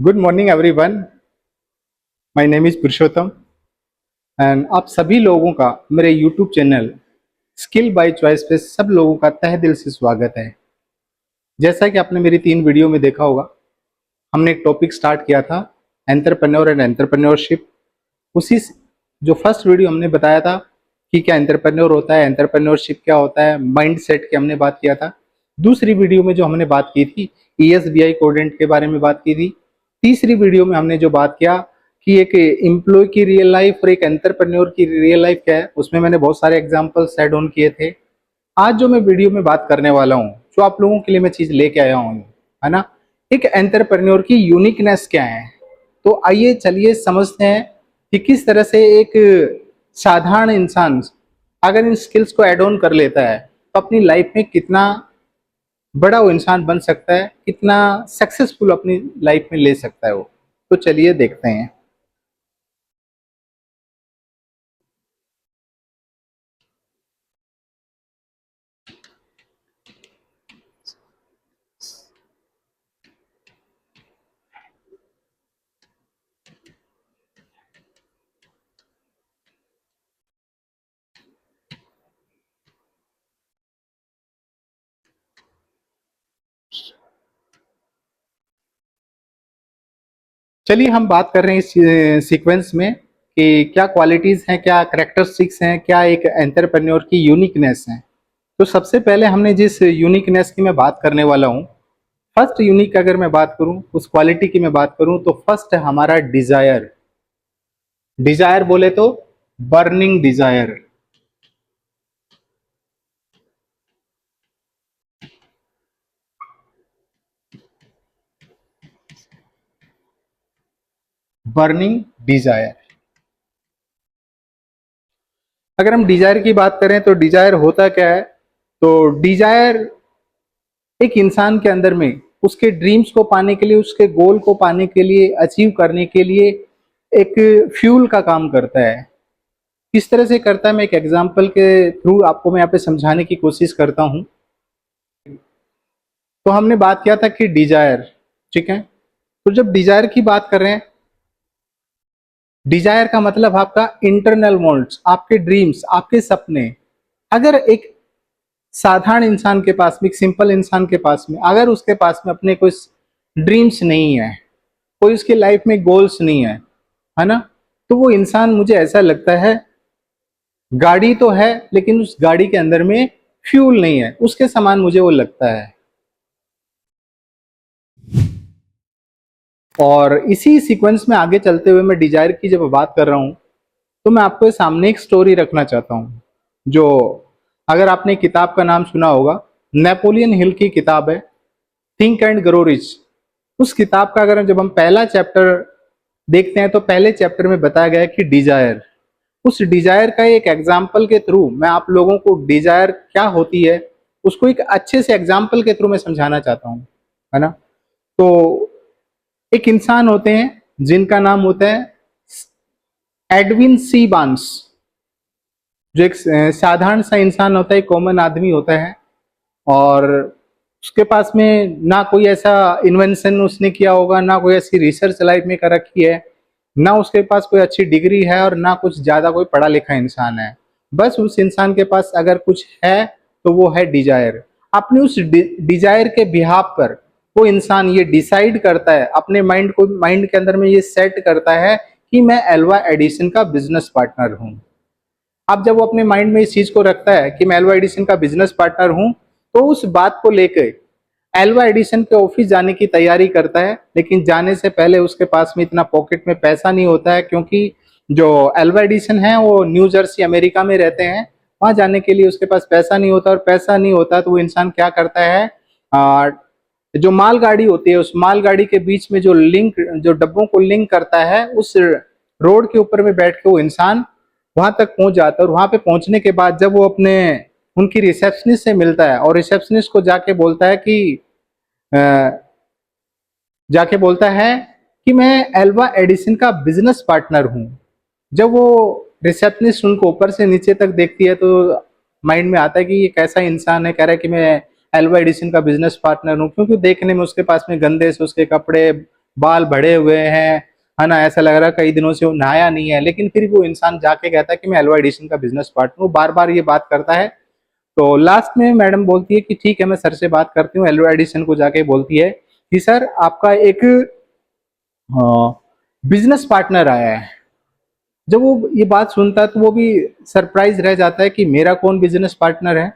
Good morning everyone. My name is Purushottam and आप सभी लोगों का मेरे YouTube channel skill by choice पे सब लोगों का तहे दिल से स्वागत है। जैसा कि आपने मेरी 3 वीडियो में देखा होगा, हमने एक टॉपिक स्टार्ट किया था एंटरप्रेन्योर एंड एंटरप्रेन्योरशिप। जो फर्स्ट वीडियो हमने बताया था कि क्या एंटरप्रेन्योर होता है, एंटरप्रेन्योरशिप क्या होता है, माइंड सेट की हमने बात किया था। दूसरी वीडियो में जो हमने बात की थी ESBI कोडेंट के बारे में बात की थी। तीसरी वीडियो में हमने जो बात किया कि एक एम्प्लॉय की रियल लाइफ और एक एंटरप्रेन्योर की रियल लाइफ क्या है, उसमें मैंने बहुत सारे एग्जांपल्स ऐड ऑन किए थे। आज जो मैं वीडियो में बात करने वाला हूँ, जो आप लोगों के लिए मैं चीज लेके आया हूँ, है ना, एक एंटरप्रेन्योर की यूनिकनेस क्या है। तो आइए चलिए समझते हैं कि किस तरह से एक साधारण इंसान अगर इन स्किल्स को ऐड ऑन कर लेता है तो अपनी लाइफ में कितना बड़ा वो इंसान बन सकता है, कितना सक्सेसफुल अपनी लाइफ में ले सकता है वो। तो चलिए देखते हैं। चलिए हम बात कर रहे हैं इस सीक्वेंस में कि क्या क्वालिटीज हैं, क्या करेक्टरिस्टिक्स हैं, क्या एक एंटरप्रेन्योर की यूनिकनेस है। तो सबसे पहले हमने जिस यूनिकनेस की मैं बात करने वाला हूँ, फर्स्ट यूनिक अगर मैं बात करूँ, उस क्वालिटी की मैं बात करूँ, तो फर्स्ट है हमारा डिजायर। डिजायर बोले तो बर्निंग डिजायर। Burning desire. अगर हम डिजायर की बात करें तो डिजायर होता क्या है। तो डिजायर एक इंसान के अंदर में उसके ड्रीम्स को पाने के लिए, उसके गोल को पाने के लिए, अचीव करने के लिए एक फ्यूल का काम करता है। किस तरह से करता है, मैं एक एग्जांपल के थ्रू आपको मैं यहाँ पे समझाने की कोशिश करता हूँ। तो हमने बात किया था कि डिजायर, ठीक है। तो जब डिजायर की बात कर रहे हैं, डिजायर का मतलब आपका इंटरनल वांट्स, आपके ड्रीम्स, आपके सपने। अगर एक साधारण इंसान के पास में, एक सिंपल इंसान के पास में, अगर उसके पास में अपने कोई ड्रीम्स नहीं है, कोई उसकी लाइफ में गोल्स नहीं है ना, तो वो इंसान, मुझे ऐसा लगता है, गाड़ी तो है लेकिन उस गाड़ी के अंदर में फ्यूल नहीं है, उसके समान मुझे वो लगता है। और इसी सीक्वेंस में आगे चलते हुए मैं डिजायर की जब बात कर रहा हूं, तो मैं आपके सामने एक स्टोरी रखना चाहता हूं। जो, अगर आपने किताब का नाम सुना होगा, नेपोलियन हिल की किताब है, थिंक एंड ग्रो रिच। उस किताब का अगर जब हम पहला चैप्टर देखते हैं तो पहले चैप्टर में बताया गया है कि डिजायर, उस डिजायर का एक एग्जाम्पल के थ्रू मैं आप लोगों को डिजायर क्या होती है उसको एक अच्छे से एग्जाम्पल के थ्रू मैं समझाना चाहता हूँ, है ना। तो एक इंसान होते हैं जिनका नाम होता है एडविन सी बांस। जो एक साधारण सा इंसान होता है, कॉमन आदमी होता है, और उसके पास में ना कोई ऐसा इन्वेंशन उसने किया होगा, ना कोई ऐसी रिसर्च लाइफ में कर रखी है, ना उसके पास कोई अच्छी डिग्री है, और ना कुछ ज्यादा कोई पढ़ा लिखा इंसान है। बस उस इंसान के पास अगर कुछ है तो वो है डिजायर। अपने उस डिजायर के बिहाफ पर वो इंसान ये डिसाइड करता है, अपने माइंड के अंदर में ये सेट करता है कि मैं एल्वा एडिसन का बिजनेस पार्टनर हूँ। अब जब वो अपने माइंड में इस चीज को रखता है कि मैं एल्वा एडिसन का बिजनेस पार्टनर हूं, तो उस बात को लेकर एल्वा एडिसन के ऑफिस जाने की तैयारी करता है। लेकिन जाने से पहले उसके पास में इतना पॉकेट में पैसा नहीं होता है, क्योंकि जो एल्वा एडिसन है वो न्यू जर्सी अमेरिका में रहते हैं। वहां जाने के लिए उसके पास पैसा नहीं होता, और पैसा नहीं होता तो वो इंसान क्या करता है, जो मालगाड़ी होती है उस मालगाड़ी के बीच में जो लिंक, जो डब्बों को लिंक करता है, उस रोड के ऊपर में बैठ के वो इंसान वहां तक पहुंच जाता है। और वहां पे पहुंचने के बाद जब वो अपने उनकी रिसेप्शनिस्ट से मिलता है और रिसेप्शनिस्ट को जाके बोलता है कि अ, जाके बोलता है कि मैं एल्वा एडिसन का बिजनेस पार्टनर हूं। जब वो रिसेप्शनिस्ट उनको ऊपर से नीचे तक देखती है तो माइंड में आता है कि ये कैसा इंसान है, कह रहा है कि मैं एल्वा एडिसन का बिजनेस पार्टनर हूँ, क्योंकि देखने में उसके पास में गंदे से उसके कपड़े, बाल बड़े हुए हैं, है ना, ऐसा लग रहा है कई दिनों से वो नहाया नहीं है, लेकिन फिर वो इंसान जाके कहता है कि मैं एलवा एडिशन का बिजनेस पार्टनर हूँ, बार बार ये बात करता है। तो लास्ट में मैडम बोलती है कि ठीक है मैं सर से बात करती हूँ, एलवा एडिशन को जाके बोलती है कि सर आपका एक बिजनेस पार्टनर आया है। जब वो ये बात सुनता है तो वो भी सरप्राइज रह जाता है कि मेरा कौन बिजनेस पार्टनर है।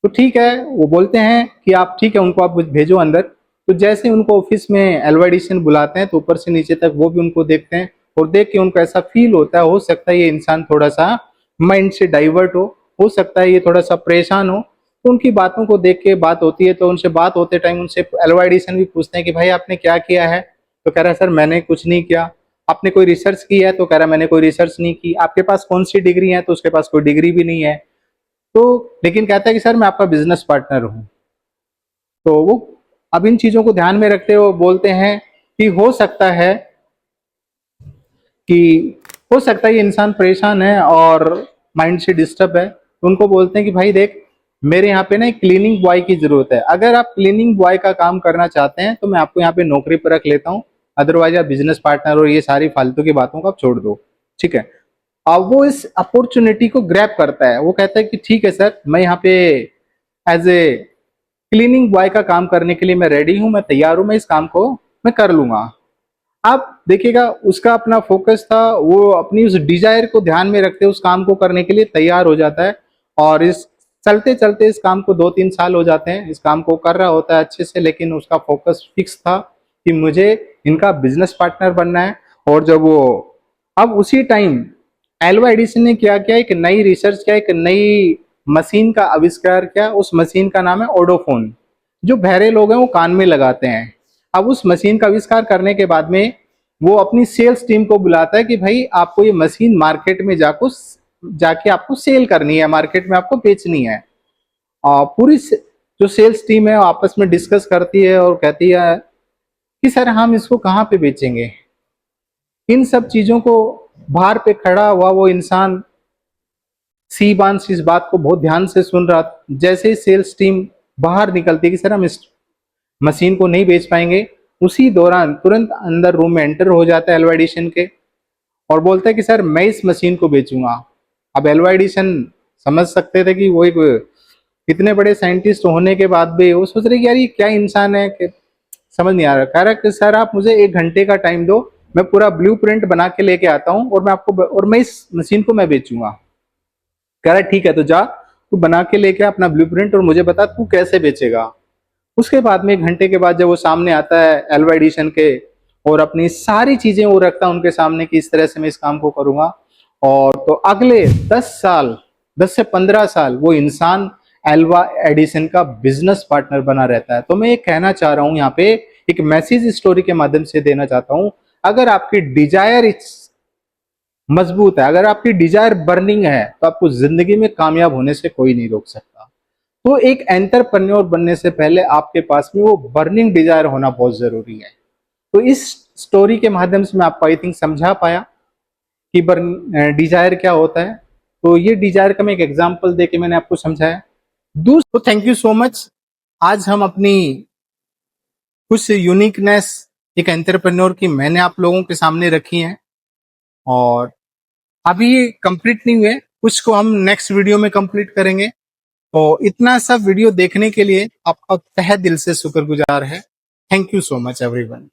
तो ठीक है, वो बोलते हैं कि आप ठीक है उनको आप भेजो अंदर। तो जैसे उनको ऑफिस में एलवाइडिशन बुलाते हैं तो ऊपर से नीचे तक वो भी उनको देखते हैं, और देख के उनको ऐसा फील होता है, हो सकता है ये इंसान थोड़ा सा माइंड से डाइवर्ट हो सकता है ये थोड़ा सा परेशान हो। तो उनकी बातों को देख के बात होती है, तो उनसे बात होते टाइम उनसे एलवाइडिशन भी पूछते हैं कि भाई आपने क्या किया है। तो कह रहा है सर मैंने कुछ नहीं किया। आपने कोई रिसर्च की है? तो कह रहा है मैंने कोई रिसर्च नहीं की। आपके पास कौन सी डिग्री है? तो उसके पास कोई डिग्री भी नहीं है। तो लेकिन कहता है कि सर मैं आपका बिजनेस पार्टनर हूं। तो वो अब इन चीजों को ध्यान में रखते हुए बोलते हैं कि कि हो सकता है ये इंसान परेशान है और माइंड से डिस्टर्ब है। तो उनको बोलते हैं कि भाई देख, मेरे यहाँ पे ना एक क्लीनिंग बॉय की जरूरत है, अगर आप क्लीनिंग बॉय का काम करना चाहते हैं तो मैं आपको यहाँ पे नौकरी पर रख लेता हूँ, अदरवाइज आप बिजनेस पार्टनर और ये सारी फालतू की बातों को आप छोड़ दो। ठीक है। अब वो इस अपॉर्चुनिटी को ग्रैब करता है, वो कहता है कि ठीक है सर, मैं यहाँ पे एज ए क्लीनिंग बॉय का काम करने के लिए मैं रेडी हूं, मैं तैयार हूं, मैं इस काम को मैं कर लूंगा। आप देखिएगा उसका अपना फोकस था, वो अपनी उस डिजायर को ध्यान में रखते उस काम को करने के लिए तैयार हो जाता है। और इस चलते चलते इस काम को 2-3 साल हो जाते हैं, इस काम को कर रहा होता है अच्छे से, लेकिन उसका फोकस फिक्स था कि मुझे इनका बिजनेस पार्टनर बनना है। और जब वो अब उसी टाइम एल्वा एडिसन ने क्या किया, एक नई रिसर्च किया, एक नई मशीन का आविष्कार किया। उस मशीन का नाम है ओडोफोन, जो बहरे लोग हैं वो कान में लगाते हैं। अब उस मशीन का आविष्कार करने के बाद में वो अपनी सेल्स टीम को बुलाता है कि भाई आपको ये मशीन मार्केट में जाके आपको सेल करनी है, मार्केट में आपको बेचनी है। और पूरी जो सेल्स टीम है आपस में डिस्कस करती है और कहती है कि सर हम इसको कहाँ पे बेचेंगे। इन सब चीजों को बाहर पे खड़ा हुआ वो इंसान सी बांस इस बात को बहुत ध्यान से सुन रहा। जैसे ही सेल्स टीम बाहर निकलती है कि सर हम इस मशीन को नहीं बेच पाएंगे, उसी दौरान तुरंत अंदर रूम में एंटर हो जाता है एल्वा एडिशन के और बोलता है कि सर मैं इस मशीन को बेचूंगा। अब एल्वा एडिशन समझ सकते थे कि वो एक इतने बड़े साइंटिस्ट होने के बाद भी वो सोच रहे कि यार ये क्या इंसान है कि समझ नहीं आ रहा। कह रहा कि सर आप मुझे 1 घंटे का टाइम दो, मैं पूरा ब्लूप्रिंट बना के लेके आता हूँ और मैं इस मशीन को मैं बेचूंगा। कह रहा ठीक है तो जा तू बना के लेके अपना ब्लूप्रिंट और मुझे बता तू कैसे बेचेगा। उसके बाद में 1 घंटे के बाद जब वो सामने आता है एल्वा एडिशन के और अपनी सारी चीजें वो रखता है उनके सामने कि इस तरह से मैं इस काम को करूंगा। और तो अगले 10 साल, 10 से 15 साल वो इंसान एल्वा एडिसन का बिजनेस पार्टनर बना रहता है। तो मैं ये कहना चाह रहा हूं यहाँ पे एक मैसेज स्टोरी के माध्यम से देना चाहता हूं, अगर आपकी डिजायर मजबूत है, अगर आपकी डिजायर बर्निंग है तो आपको जिंदगी में कामयाब होने से कोई नहीं रोक सकता। तो एक एंटरप्रेन्योर बनने से पहले आपके पास में वो बर्निंग डिजायर होना बहुत जरूरी है। तो इस स्टोरी के माध्यम से मैं आपको आई थिंक समझा पाया कि डिजायर क्या होता है। तो ये डिजायर का मैं एक एग्जांपल देके मैंने आपको समझाया। दोस्तों थैंक यू सो मच। आज हम अपनी कुछ यूनिकनेस एक एंटरप्रेन्योर की मैंने आप लोगों के सामने रखी है, और अभी ये कंप्लीट नहीं हुए, कुछ को हम नेक्स्ट वीडियो में कंप्लीट करेंगे। तो इतना सब वीडियो देखने के लिए आपका तहे दिल से शुक्रगुजार है। Thank you so much everyone.